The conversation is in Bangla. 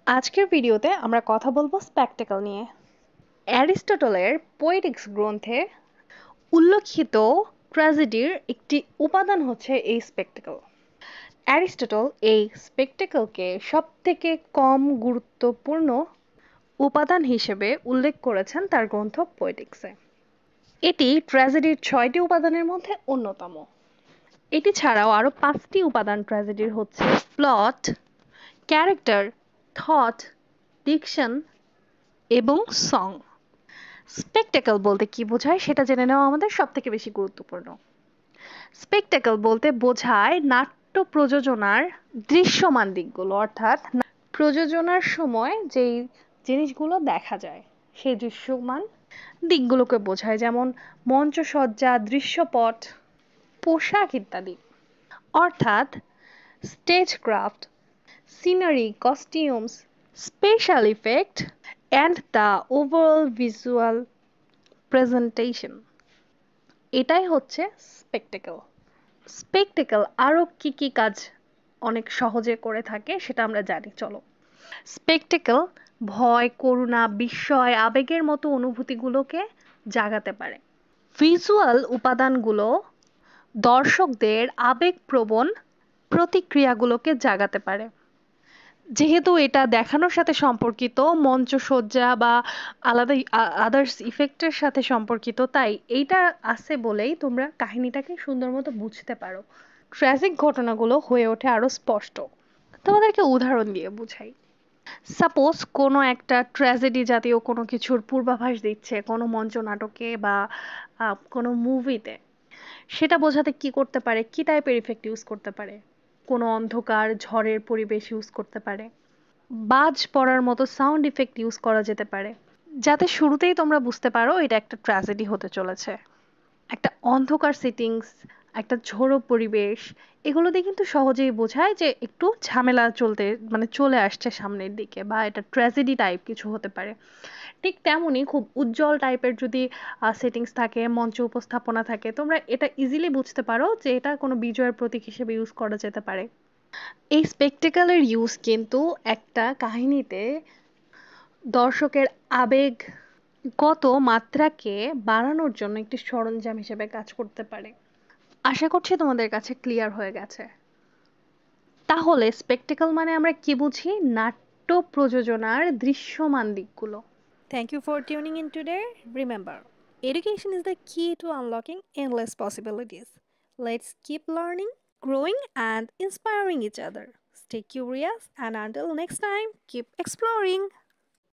আজকের ভিডিওতে আমরা কথা বলবো স্পেকটেকল নিয়ে। অ্যারিস্টটলের পোয়েটিক্স গ্রন্থে উল্লেখিত ট্র্যাজেডির একটি উপাদান হচ্ছে এই স্পেকটেকল। অ্যারিস্টটল এই স্পেকটেকলকে সবথেকে কম গুরুত্বপূর্ণ উপাদান হিসেবে উল্লেখ করেছেন তার গ্রন্থ পোয়েটিক্সে। এটি ট্র্যাজেডির 6টি উপাদানের মধ্যে অন্যতম। এটি ছাড়াও আরো 5টি উপাদান ট্র্যাজেডির হচ্ছে প্লট, ক্যারেক্টার, থট, ডিকশন এবং সং। স্পেকটেকল বলতে কি বোঝায় সেটা জেনে নেওয়া আমাদের সবথেকে বেশি গুরুত্বপূর্ণ। স্পেকটেকল বলতে বোঝায় নাট্য প্রযোজনার দৃশ্যমান দিকগুলো, অর্থাৎ প্রযোজনার সময় যেই জিনিসগুলো দেখা যায় সেই দৃশ্যমান দিকগুলোকে বোঝায়, যেমন মঞ্চসজ্জা, দৃশ্যপট, পোশাক ইত্যাদি। অর্থাৎ stage craft, scenery, costumes, special effect and the overall visual presentation, এটাই হচ্ছে স্পেকটেকল। স্পেকটেকল আরো কি কি কাজ অনেক সহজে করে থাকে সেটা আমরা জানি, চলো। স্পেকটেকল ভয়, করুণা, বিস্ময়, আবেগের মতো অনুভূতিগুলোকে জাগাতে পারে। ভিজুয়াল উপাদানগুলো দর্শকদের আবেগপ্রবণ প্রতিক্রিয়াগুলোকে জাগাতে পারে। যেহেতু এটা দেখানোর সাথে সম্পর্কিত, মঞ্চসজ্জা বা আলাদা আদার্স ইফেক্টের সাথে সম্পর্কিত, তাই এইটা আছে বলেই তোমরা কাহিনীটাকে সুন্দর মতো বুঝতে পারো। ট্র্যাজিক ঘটনাগুলো হয়ে ওঠে আরো স্পষ্ট। তোমাদেরকে উদাহরণ দিয়ে বুঝাই। সাপোজ কোনো একটা ট্র্যাজেডি জাতীয় কোনো কিছুর পূর্বাভাস দিচ্ছে কোনো মঞ্চ নাটকে বা কোনো মুভিতে, সেটা বোঝাতে কি করতে পারে, কি টাইপের ইফেক্ট ইউজ করতে পারে? কোনো অন্ধকার ঝড়ের পরিবেশ ইউজ করতে পারে, বাজ পড়ার মতো সাউন্ড ইফেক্ট ইউজ করা যেতে পারে, যাতে শুরুতেই তোমরা বুঝতে পারো এটা একটা ট্র্যাজেডি হতে চলেছে। একটা অন্ধকার সেটিংস, একটা ঝোড়ো পরিবেশ, এগুলো দিয়ে কিন্তু সহজেই বোঝায় যে একটু ঝামেলা চলে আসছে সামনের দিকে, বা এটা ট্র্যাজেডি টাইপ কিছু হতে পারে। ঠিক তেমনই খুব উজ্জ্বল টাইপের যদি সেটিংস থাকে, মঞ্চ উপস্থাপনা থাকে, তোমরা এটা ইজিলি বুঝতে পারো যে এটা কোনো বিজয়ের প্রতীক হিসেবে ইউজ করা যেতে পারে। এই স্পেকটেকলের ইউজ কিন্তু একটা কাহিনীতে দর্শকের আবেগগত মাত্রাকে বাড়ানোর জন্য একটি সরঞ্জাম হিসেবে কাজ করতে পারে। আশা করছি তোমাদের কাছে ক্লিয়ার হয়ে গেছে। তাহলে স্পেকটেকল মানে আমরা কি বুঝি? নাট্য প্রযোজনার দৃশ্যমান দিকগুলো। Thank you for tuning in today. Remember, education is the key to unlocking endless possibilities. Let's keep learning, growing, and inspiring each other. Stay curious, and until next time, keep exploring.